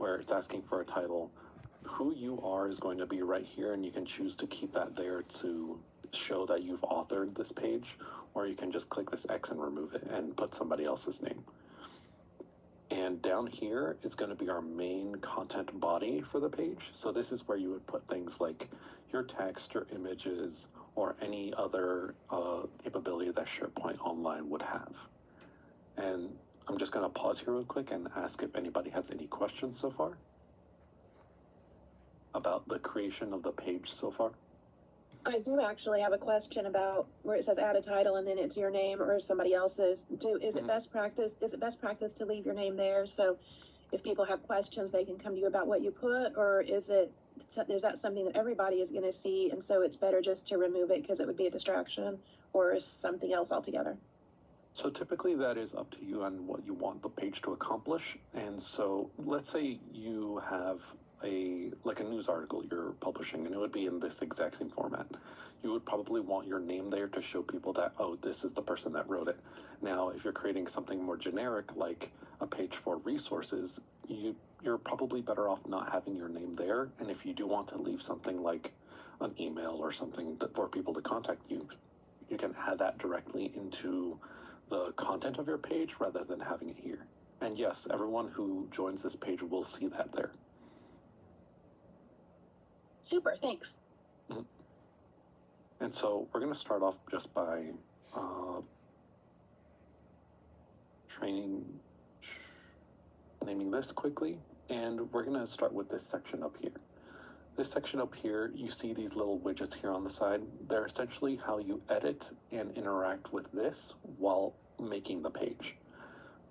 where it's asking for a title, who you are is going to be right here, and you can choose to keep that there to show that you've authored this page, or you can just click this X and remove it and put somebody else's name. And down here is going to be our main content body for the page. So this is where you would put things like your text, your images, or any other capability that SharePoint Online would have. And I'm just going to pause here real quick and ask if anybody has any questions so far about the creation of the page so far. I do actually have a question about where it says add a title and then it's your name or somebody else's. Is it best practice? Is it best practice to leave your name there? So if people have questions, they can come to you about what you put, or is that something that everybody is going to see? And so it's better just to remove it because it would be a distraction, or is something else altogether? So typically that is up to you on what you want the page to accomplish. And so let's say you have a news article you're publishing, and it would be in this exact same format. You would probably want your name there to show people that, oh, this is the person that wrote it. Now, if you're creating something more generic, like a page for resources, you're probably better off not having your name there. And if you do want to leave something like an email or something for people to contact you, you can add that directly into the content of your page rather than having it here. And yes, everyone who joins this page will see that there. Super, thanks. Mm-hmm. And so we're going to start off just by naming this quickly, and we're going to start with this section up here. This section up here, you see these little widgets here on the side. They're essentially how you edit and interact with this while making the page.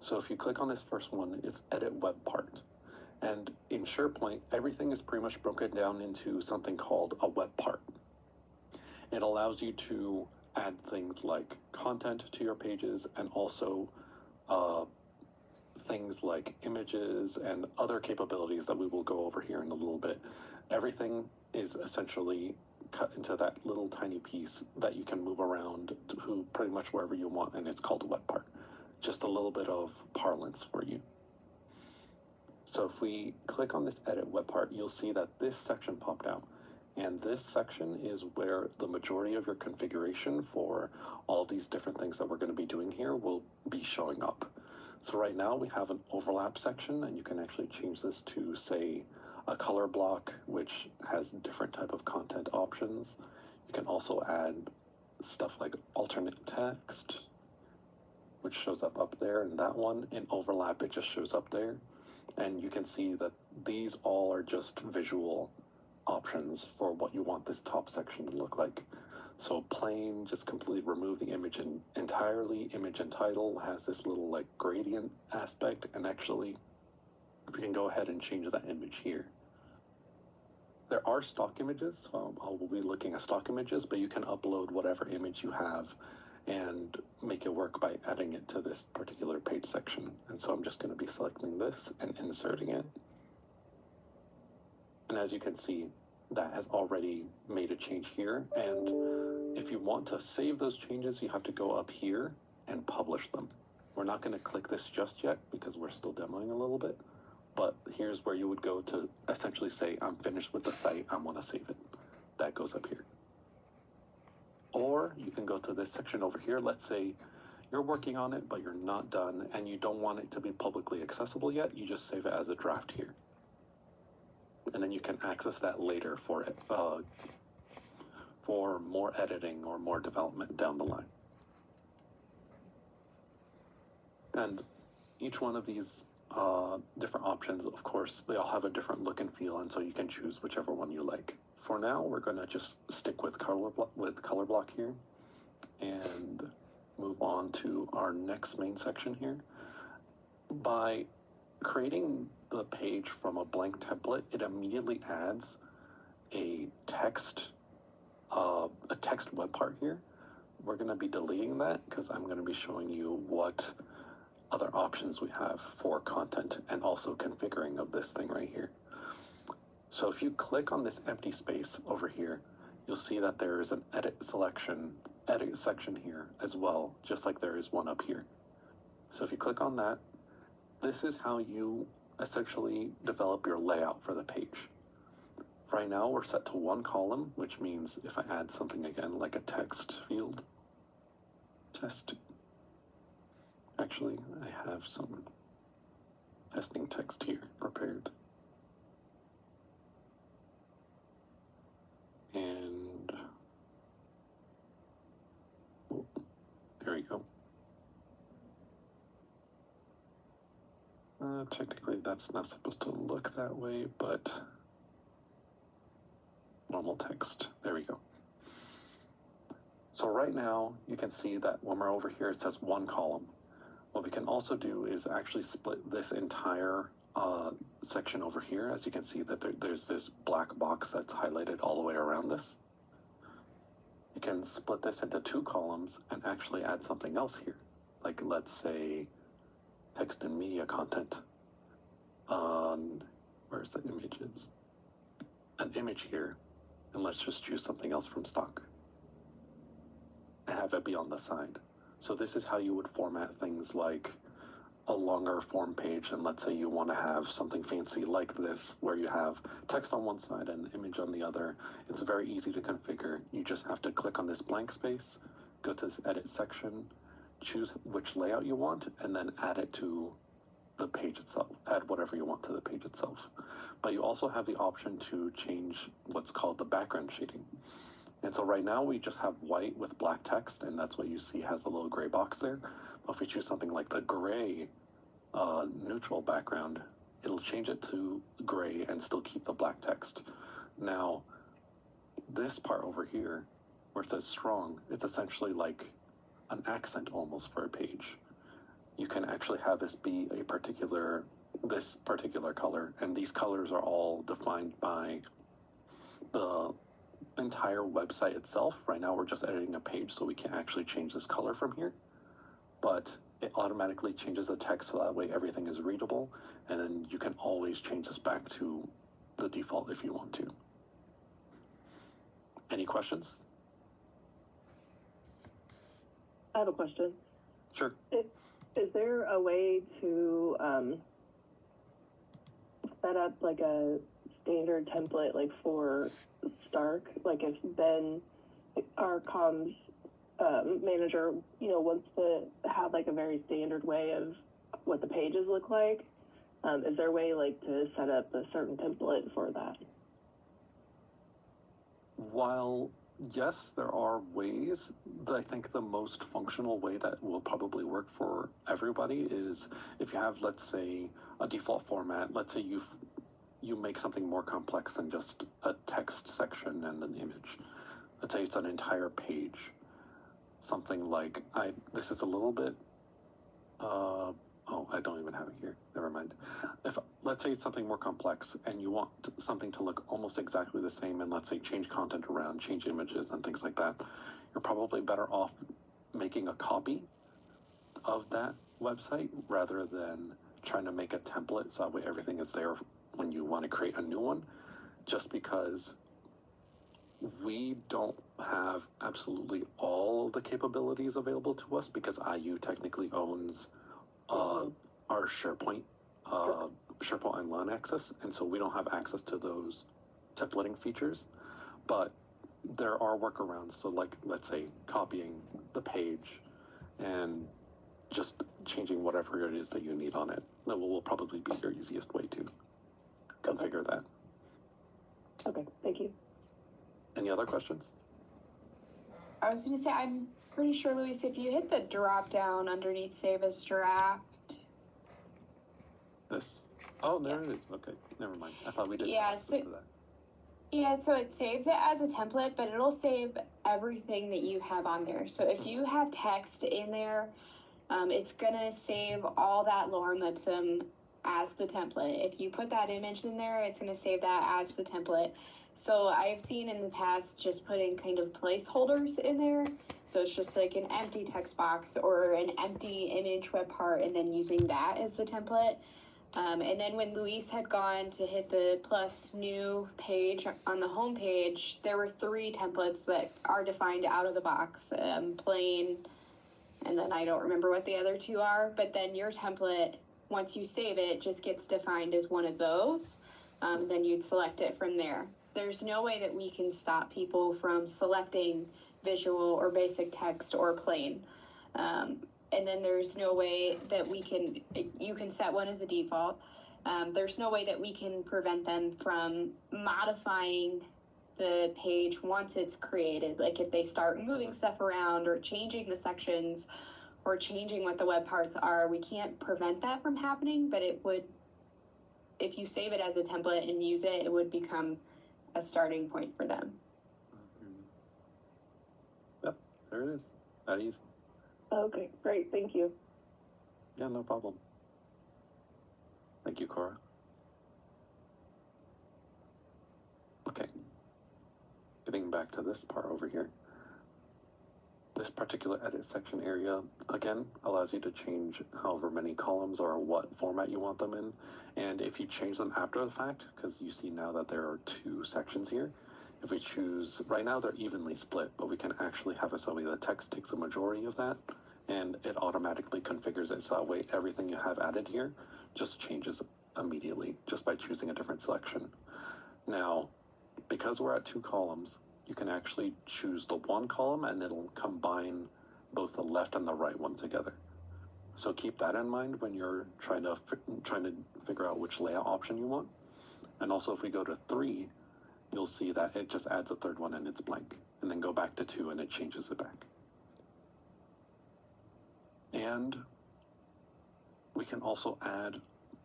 So if you click on this first one, it's Edit Web Part. And in SharePoint, everything is pretty much broken down into something called a web part. It allows you to add things like content to your pages and also things like images and other capabilities that we will go over here in a little bit. Everything is essentially cut into that little tiny piece that you can move around to pretty much wherever you want, and it's called a web part. Just a little bit of parlance for you. So if we click on this edit web part, you'll see that this section popped out. And this section is where the majority of your configuration for all these different things that we're going to be doing here will be showing up. So right now we have an overlap section, and you can actually change this to, say, a color block, which has different type of content options. You can also add stuff like alternate text, which shows up there, and that one. In overlap, it just shows up there. And you can see that these all are just visual options for what you want this top section to look like. So plain, just completely remove the image entirely. Image and title has this little like gradient aspect, and actually we can go ahead and change that image here. There are stock images, so I will be looking at stock images, but you can upload whatever image you have and make it work by adding it to this particular page section. And so I'm just going to be selecting this and inserting it. And as you can see, that has already made a change here. And if you want to save those changes, you have to go up here and publish them. We're not going to click this just yet because we're still demoing a little bit. But here's where you would go to essentially say, I'm finished with the site, I want to save it. That goes up here. Or you can go to this section over here. Let's say you're working on it, but you're not done and you don't want it to be publicly accessible yet. You just save it as a draft here. And then you can access that later for it, for more editing or more development down the line. And each one of these different options, of course, they all have a different look and feel, and so you can choose whichever one you like. For now, we're going to just stick with color block here and move on to our next main section here. By creating the page from a blank template, it immediately adds a text web part here. We're going to be deleting that because I'm going to be showing you what other options we have for content and also configuring of this thing right here. So if you click on this empty space over here, you'll see that there is an edit section here as well, just like there is one up here. So if you click on that, this is how you essentially develop your layout for the page. Right now we're set to one column, which means if I add something again, like a text field, test. Actually, I have some testing text here prepared. And oh, there we go. Technically, that's not supposed to look that way, but normal text. There we go. So right now, you can see that when we're over here, it says one column. What we can also do is actually split this entire section over here. As you can see that there's this black box that's highlighted all the way around this. You can split this into two columns and actually add something else here. Like, let's say, text and media content. Where's the images? An image here. And let's just choose something else from stock and have it be on the side. So this is how you would format things like a longer form page, and let's say you want to have something fancy like this, where you have text on one side and image on the other. It's very easy to configure. You just have to click on this blank space, go to this edit section, choose which layout you want, and then add it to the page itself. Add whatever you want to the page itself. But you also have the option to change what's called the background shading. And so right now we just have white with black text, and that's what you see has the little gray box there. But if we choose something like the gray neutral background, it'll change it to gray and still keep the black text. Now, this part over here, where it says strong, it's essentially like an accent almost for a page. You can actually have this be this particular color, and these colors are all defined by the entire website itself. Right now we're just editing a page, so we can't actually change this color from here, but it automatically changes the text so that way everything is readable, and then you can always change this back to the default if you want to. Any questions? I have a question. Sure. Is there a way to set up like a standard template like for Stark? Like if Ben, our comms manager, wants to have like a very standard way of what the pages look like, is there a way like to set up a certain template for that? While yes, there are ways, I think the most functional way that will probably work for everybody is if you have, let's say, a default format. Let's say you make something more complex than just a text section and an image. Let's say it's an entire page. Something like, this is a little bit, I don't even have it here. Never mind. Let's say it's something more complex and you want something to look almost exactly the same, and let's say change content around, change images and things like that, you're probably better off making a copy of that website rather than trying to make a template so that way everything is there when you want to create a new one, just because we don't have absolutely all the capabilities available to us, because IU technically owns our SharePoint Online access, and so we don't have access to those templating features. But there are workarounds. So like, let's say copying the page and just changing whatever it is that you need on it. That will probably be your easiest way to configure that. Okay, thank you. Any other questions? I was going to say, I'm pretty sure, Luis, if you hit the drop down underneath Save as Draft. This? Oh, there it is. Okay, never mind. I thought we did. Yeah, so it saves it as a template, but it'll save everything that you have on there. So if you have text in there, it's going to save all that lorem ipsum as the template. If you put that image in there, it's going to save that as the template. So I've seen in the past just putting kind of placeholders in there. So it's just like an empty text box or an empty image web part, and then using that as the template. And then when Luis had gone to hit the plus new page on the home page, there were 3 templates that are defined out of the box, plain, and then I don't remember what the other 2 are, but then your template once you save it, it just gets defined as one of those. Then you'd select it from there. There's no way that we can stop people from selecting visual or basic text or plain. And then there's no way that you can set one as a default. There's no way that we can prevent them from modifying the page once it's created. Like if they start moving stuff around or changing the sections or changing what the web parts are, we can't prevent that from happening, but it would, if you save it as a template and use it, it would become a starting point for them. Yep, there it is. That easy. Okay, great. Thank you. Yeah, no problem. Thank you, Cora. Okay. Getting back to this part over here. This particular edit section area, again, allows you to change however many columns or what format you want them in. And if you change them after the fact, because you see now that there are 2 sections here, if we choose, right now they're evenly split, but we can actually have it so the text takes a majority of that, and it automatically configures it so that way everything you have added here just changes immediately just by choosing a different selection. Now, because we're at 2 columns, you can actually choose the 1 column and it'll combine both the left and the right one together. So keep that in mind when you're trying to figure out which layout option you want. And also if we go to 3, you'll see that it just adds a 3rd one and it's blank. And then go back to 2 and it changes it back. And we can also add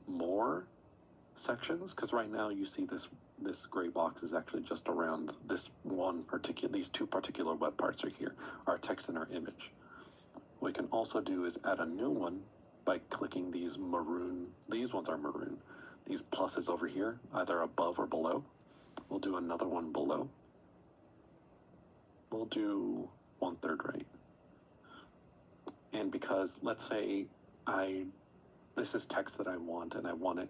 more sections, because right now you see this gray box is actually just around these 2 particular web parts are here, our text and our image. What we can also do is add a new one by clicking these ones are maroon, these pluses over here, either above or below. We'll do another one below. We'll do 1/3 right. And because, let's say, this is text that I want, and I want it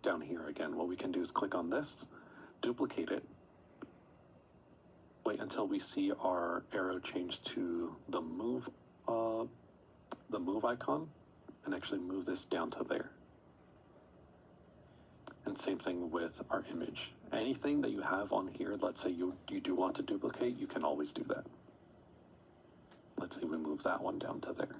down here again, what we can do is click on this, duplicate it, wait until we see our arrow change to the move icon, and actually move this down to there. And same thing with our image. Anything that you have on here, let's say you do want to duplicate, you can always do that. Let's say we move that one down to there.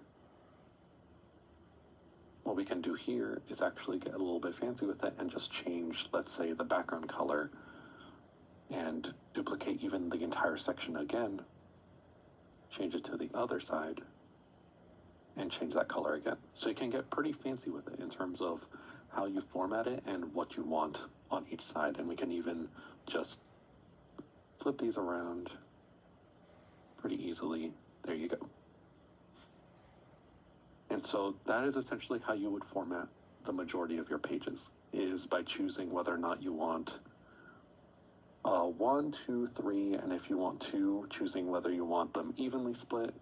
What we can do here is actually get a little bit fancy with it and just change, let's say, the background color and duplicate even the entire section again, change it to the other side, and change that color again. So you can get pretty fancy with it in terms of how you format it and what you want on each side. And we can even just flip these around pretty easily. There you go. And so that is essentially how you would format the majority of your pages, is by choosing whether or not you want 1, 2, 3, and if you want 2, choosing whether you want them evenly split,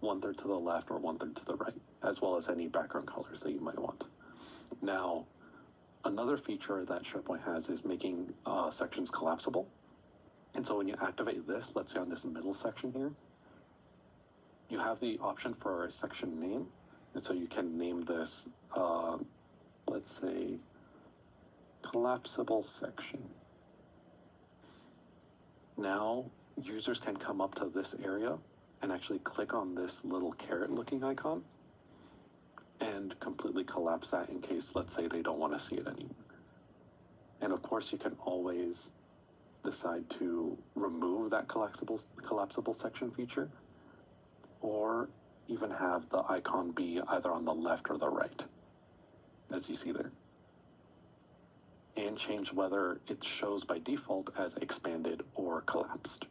1/3 to the left or 1/3 to the right, as well as any background colors that you might want. Now, another feature that SharePoint has is making sections collapsible. And so when you activate this, let's say on this middle section here, you have the option for a section name. And so you can name this, let's say, collapsible section. Now, users can come up to this area and actually click on this little carrot looking icon and completely collapse that in case, let's say, they don't want to see it anymore. And of course, you can always decide to remove that collapsible section feature, or even have the icon be either on the left or the right, as you see there. And change whether it shows by default as expanded or collapsed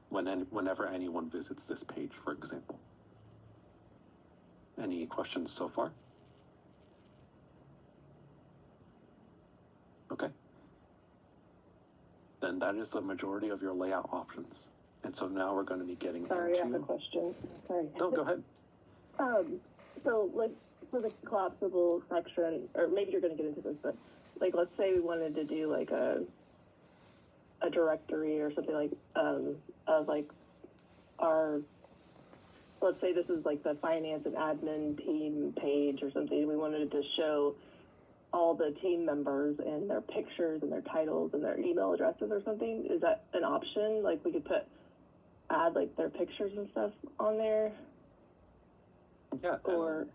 whenever anyone visits this page, for example. Any questions so far? Okay. Then that is the majority of your layout options. And so now we're going to be getting Sorry, I have a question. Sorry. No, go ahead. So like for the collapsible section, or maybe you're going to get into this, but like let's say we wanted to do like a directory or something like of like our let's say this is like the finance and admin team page or something. We wanted to show all the team members and their pictures and their titles and their email addresses or something. Is that an option? Like we could add like their pictures and stuff on there? Yeah. Or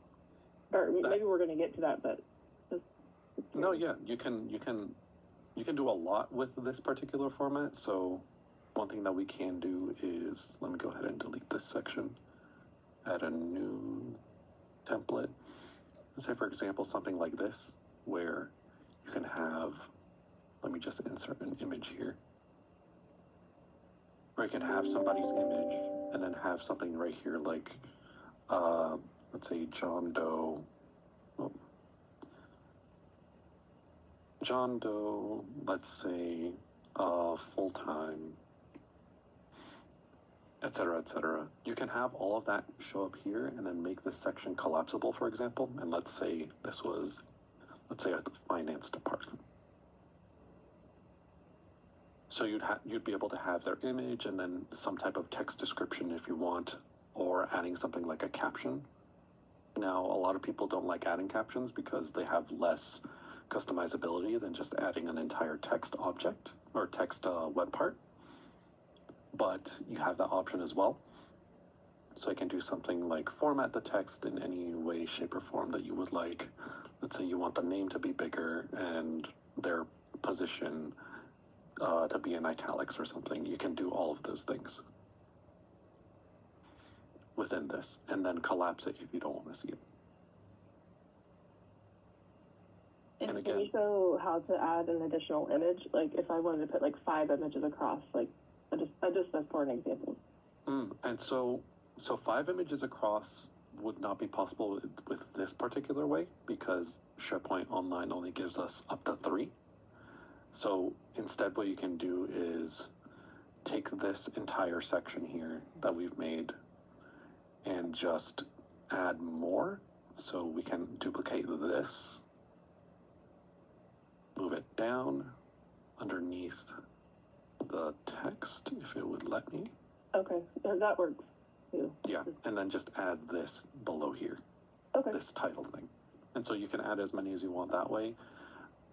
maybe we're going to get to that, but. No, yeah, you can do a lot with this particular format. So one thing that we can do is, let me go ahead and delete this section, add a new template. Let's say, for example, something like this, where you can have, let me just insert an image here, where you can have somebody's image and then have something right here like, let's say John Doe, let's say, full-time, etc., etc. You can have all of that show up here and then make this section collapsible, for example. And let's say this was, let's say, at the finance department. So you'd be able to have their image and then some type of text description if you want, or adding something like a caption. Now, a lot of people don't like adding captions because they have less customizability than just adding an entire text object or text web part, but you have that option as well. So I can do something like format the text in any way, shape, or form that you would like. Let's say you want the name to be bigger and their position to be in italics or something. You can do all of those things within this and then collapse it if you don't want to see it. And again, can you show how to add an additional image? Like if I wanted to put like 5 images across, like I just that's for an example. And so 5 images across would not be possible with this particular way because SharePoint Online only gives us up to 3. So instead what you can do is take this entire section here that we've made and just add more. So we can duplicate this, move it down underneath the text if it would let me. Okay, that works too. Yeah, and then just add this below here. Okay. This title thing. And so you can add as many as you want that way.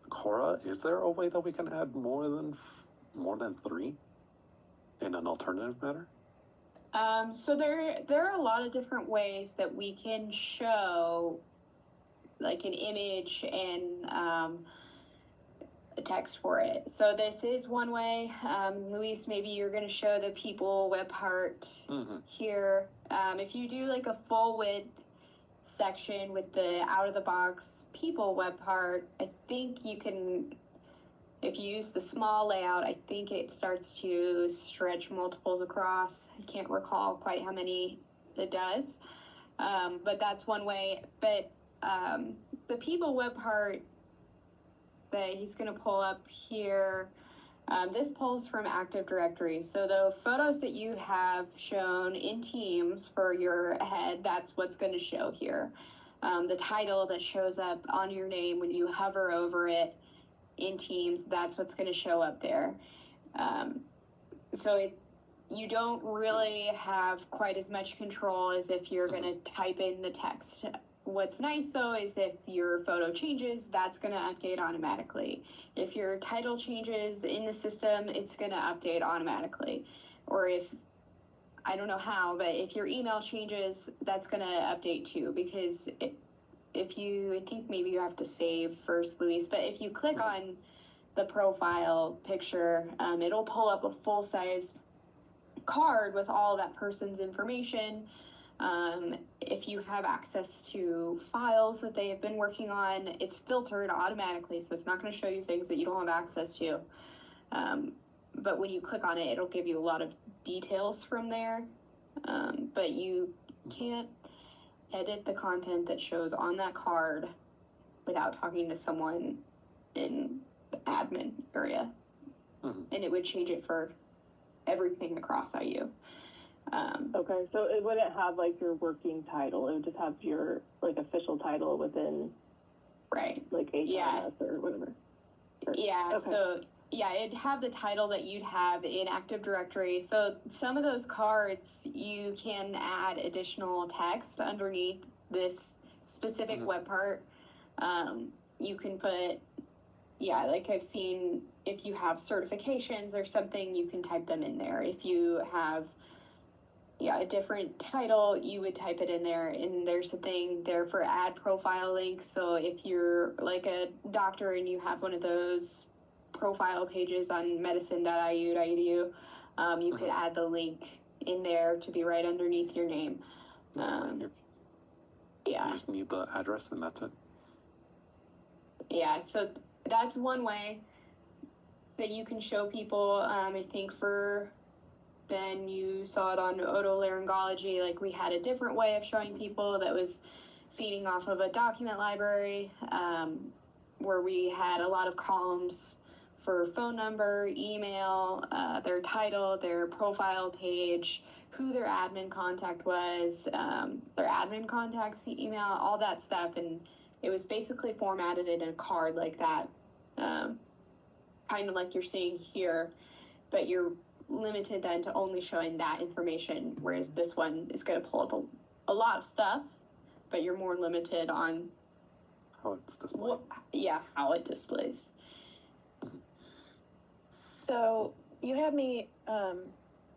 Cora, is there a way that we can add more than 3 in an alternative matter? So there are a lot of different ways that we can show like an image and a text for it. So this is one way. Luis, maybe you're going to show the people web part here. If you do like a full width section with the out of the box people web part, I think you can, if you use the small layout, I think it starts to stretch multiples across. I can't recall quite how many it does, but that's one way. But the people web part that he's going to pull up here, this pulls from Active Directory. So the photos that you have shown in Teams for your head, that's what's going to show here. The title that shows up on your name when you hover over it in Teams, that's what's going to show up there. So you don't really have quite as much control as if you're going to type in the text. What's nice, though, is if your photo changes, that's going to update automatically. If your title changes in the system, it's going to update automatically. Or if, I don't know how, but if your email changes, that's going to update too. Because I think maybe you have to save first, Luis, but if you click on the profile picture, it'll pull up a full-size card with all that person's information. If you have access to files that they have been working on, it's filtered automatically, so it's not going to show you things that you don't have access to. But when you click on it, it'll give you a lot of details from there. But you can't edit the content that shows on that card without talking to someone in the admin area. And it would change it for everything across IU. Okay, so it wouldn't have like your working title. It would just have your like official title within, right? Like HRS or whatever. Yeah. Okay. So yeah, it'd have the title that you'd have in Active Directory. So some of those cards, you can add additional text underneath this specific web part. You can put, yeah, like I've seen, if you have certifications or something, you can type them in there. If you have, yeah, a different title, you would type it in there. And there's a thing there for add profile links. So if you're like a doctor and you have one of those profile pages on medicine.iu.edu, you could add the link in there to be right underneath your name. You just need the address and that's it. Yeah, so that's one way that you can show people. I think for Ben, you saw it on otolaryngology, like we had a different way of showing people that was feeding off of a document library, where we had a lot of columns for phone number, email, their title, their profile page, who their admin contact was, their admin contact's email, all that stuff. And it was basically formatted in a card like that, kind of like you're seeing here, but you're limited then to only showing that information, whereas this one is going to pull up a lot of stuff, but you're more limited on how it's displayed. How it displays. So you had me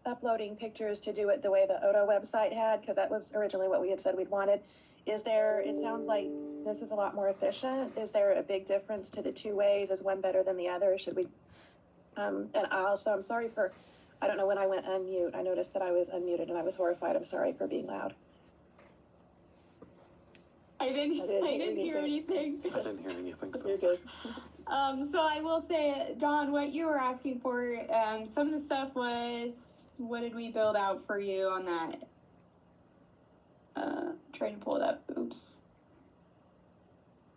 uploading pictures to do it the way the Odo website had, because that was originally what we had said we'd wanted. It sounds like this is a lot more efficient. Is there a big difference to the two ways? Is one better than the other? Should we, and also, I'm sorry for, I don't know when I went unmute. I noticed that I was unmuted and I was horrified. I'm sorry for being loud. I didn't hear anything. I didn't hear anything. So. You're good. So I will say, Don, what you were asking for, some of the stuff was, what did we build out for you on that? Trying to pull it up. Oops.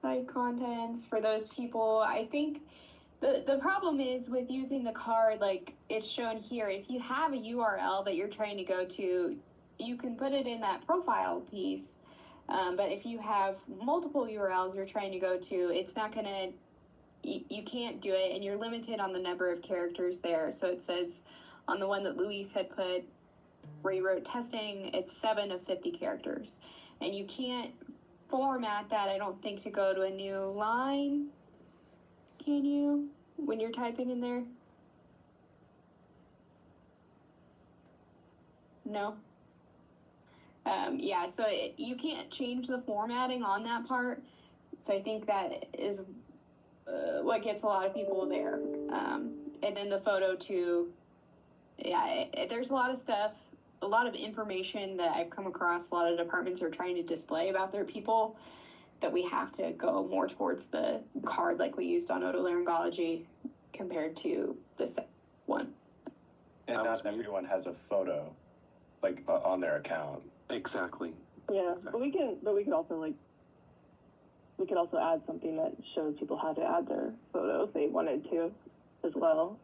Site contents for those people. I think the problem is with using the card, like it's shown here, if you have a URL that you're trying to go to, you can put it in that profile piece. But if you have multiple URLs you're trying to go to, it's not going to, you can't do it, and you're limited on the number of characters there. So it says on the one that Luis had put, where you wrote testing, it's 7 of 50 characters. And you can't format that, I don't think, to go to a new line. Can you? When you're typing in there? No? So you can't change the formatting on that part. So I think that is what gets a lot of people there. And then the photo too. There's a lot of stuff, a lot of information that I've come across. A lot of departments are trying to display about their people, that we have to go more towards the card like we used on otolaryngology compared to this one. And not everyone has a photo, like on their account. Exactly. Yeah, Exactly. but we could also add something that shows people how to add their photo if they wanted to, as well,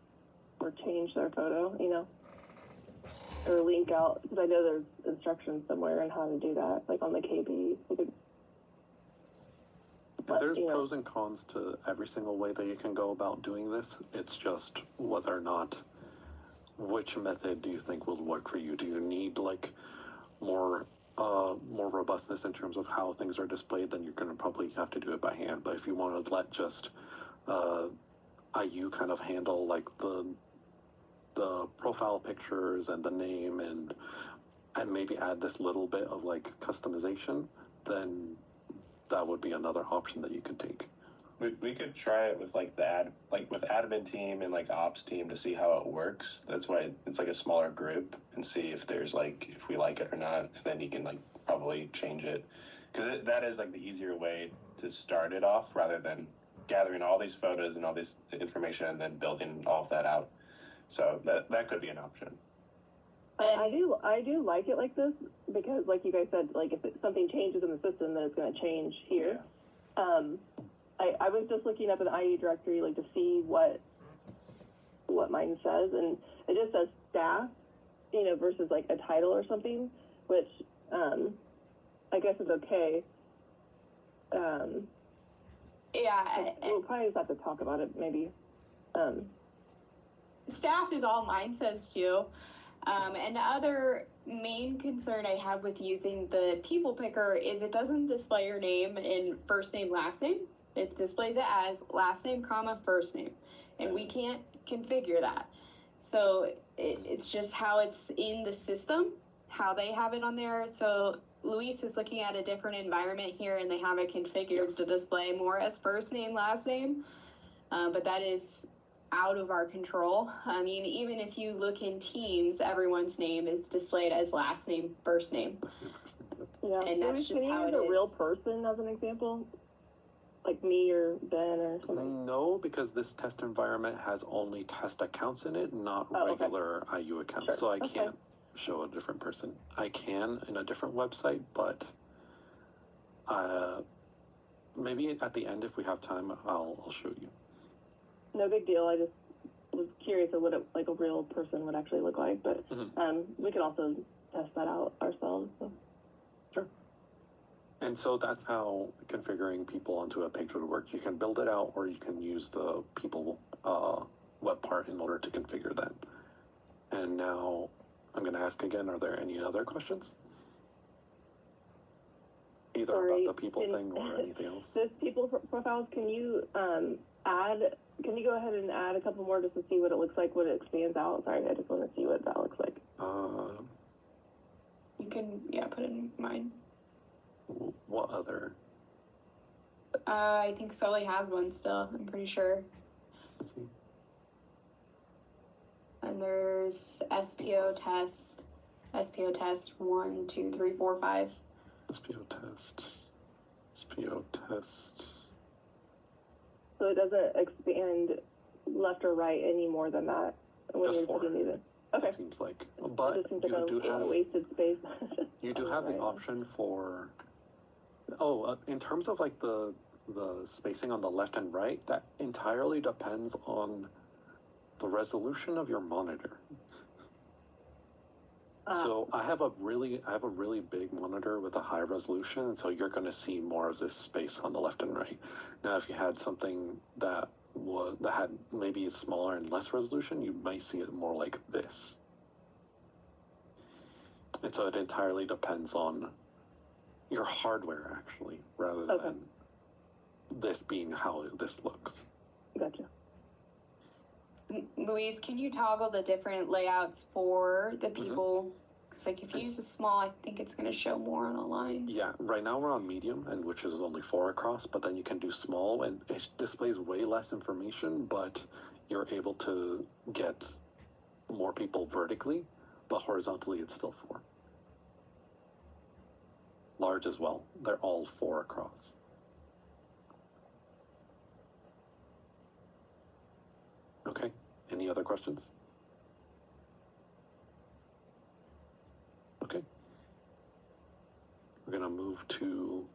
or change their photo, or link out, because I know there's instructions somewhere on how to do that, like on the KB. And there's pros and cons to every single way that you can go about doing this. It's just whether or not, which method do you think will work for you? Do you need like more robustness in terms of how things are displayed? Then you're going to probably have to do it by hand. But if you want to let just IU kind of handle like the profile pictures and the name and maybe add this little bit of like customization, then that would be another option that you could take. We could try it with like with admin team and like ops team to see how it works. That's why it's like a smaller group, and see if there's like, if we like it or not, and then you can like probably change it, because that is like the easier way to start it off, rather than gathering all these photos and all this information and then building all of that out. So that could be an option. I do like it like this, because like you guys said, like if something changes in the system, then it's going to change here. Yeah. I was just looking up an IE directory, like to see what mine says, and it just says staff, versus like a title or something, which I guess is okay. Yeah. We'll probably just have to talk about it maybe. staff is all mine says too. And the other main concern I have with using the people picker is it doesn't display your name in first name, last name. It displays it as last name, comma, first name. And we can't configure that. So it's just how it's in the system, how they have it on there. So Luis is looking at a different environment here, and they have it configured to display more as first name, last name. But that is out of our control. I mean, even if you look in Teams, everyone's name is displayed as last name, first name. Yeah. And that's just how it Can you use a real is. person as an example? Like me or Ben or something? No, because this test environment has only test accounts in it, not Oh, okay. regular IU accounts. Sure. So I Okay. can't show a different person. I can in a different website, but maybe at the end, if we have time, I'll show you. No big deal. I just was curious of what like a real person would actually look like, but we can also test that out ourselves. So. Sure. And so that's how configuring people onto a page would work. You can build it out, or you can use the people web part in order to configure that. And now I'm going to ask again, are there any other questions? Either Sorry, about the people thing or anything else? Those people profiles, can you can you go ahead and add a couple more just to see what it looks like when it expands out? Sorry, I just want to see what that looks like. You can, put it in mine. What other? I think Sully has one still, I'm pretty sure. Let's see. And there's SPO test 1, 2, 3, 4, 5. SPO test. So it doesn't expand left or right any more than that when Just you're four. putting these in. Okay. It seems like, but It just seems like you do a lot have of wasted space. you do have the Right. option for. In terms of like the spacing on the left and right, that entirely depends on the resolution of your monitor. So I have a really big monitor with a high resolution, and so you're going to see more of this space on the left and right. Now, if you had something that had maybe smaller and less resolution, you might see it more like this. And so it entirely depends on your hardware, actually, rather than this being how this looks. Gotcha. Louise, can you toggle the different layouts for the people? Because like if you use a small, I think it's going to show more on the line. Yeah, right now we're on medium, and which is only 4 across, but then you can do small, and it displays way less information, but you're able to get more people vertically, but horizontally it's still 4. Large as well. They're all 4 across. Okay, any other questions? Okay. We're going to move to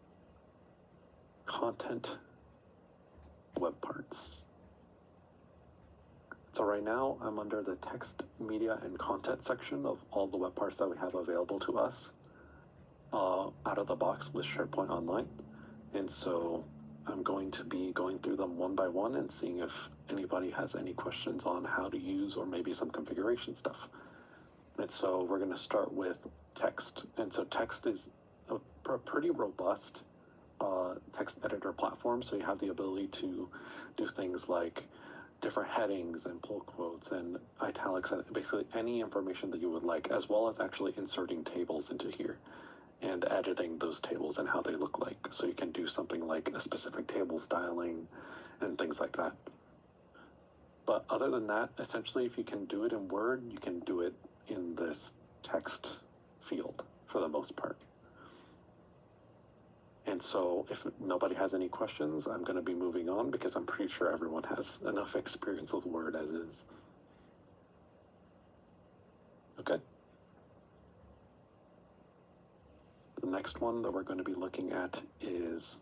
content web parts. So right now I'm under the text, media, and content section of all the web parts that we have available to us out of the box with SharePoint Online. And so I'm going to be going through them one by one and seeing if anybody has any questions on how to use or maybe some configuration stuff. And so we're going to start with text. And so text is a pretty robust text editor platform. So you have the ability to do things like different headings and pull quotes and italics and basically any information that you would like, as well as actually inserting tables into here and editing those tables and how they look like. So you can do something like a specific table styling and things like that. But other than that, essentially, if you can do it in Word, you can do it in this text field for the most part. And so if nobody has any questions, I'm going to be moving on because I'm pretty sure everyone has enough experience with Word as is. Okay. The next one that we're going to be looking at is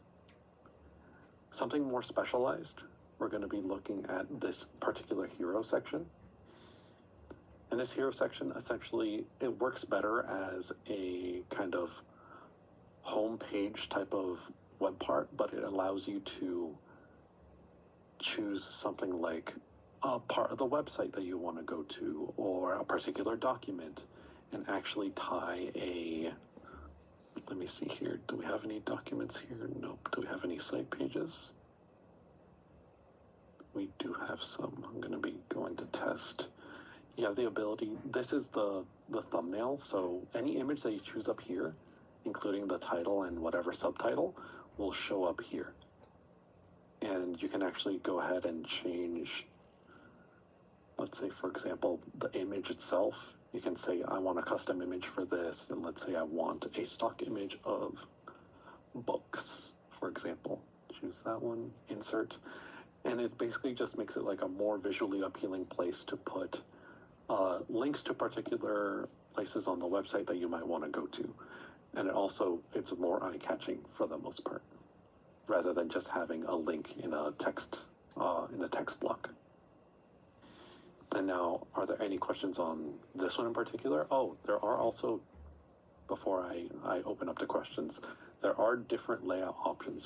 something more specialized. We're going to be looking at this particular hero section. And this hero section, essentially, it works better as a kind of home page type of web part, but it allows you to choose something like a part of the website that you want to go to or a particular document and actually tie a, let me see here, do we have any documents here? Nope. Do we have any site pages? We do have some. I'm going to be going to test. You have the ability, this is the thumbnail, so any image that you choose up here, including the title and whatever subtitle, will show up here. And you can actually go ahead and change, let's say, for example, the image itself. You can say, I want a custom image for this, and let's say I want a stock image of books, for example. Choose that one, insert. And it basically just makes it like a more visually appealing place to put links to particular places on the website that you might want to go to. And it also, it's more eye-catching for the most part, rather than just having a link in a text block. And now, are there any questions on this one in particular? Oh, there are also, before I open up to questions, there are different layout options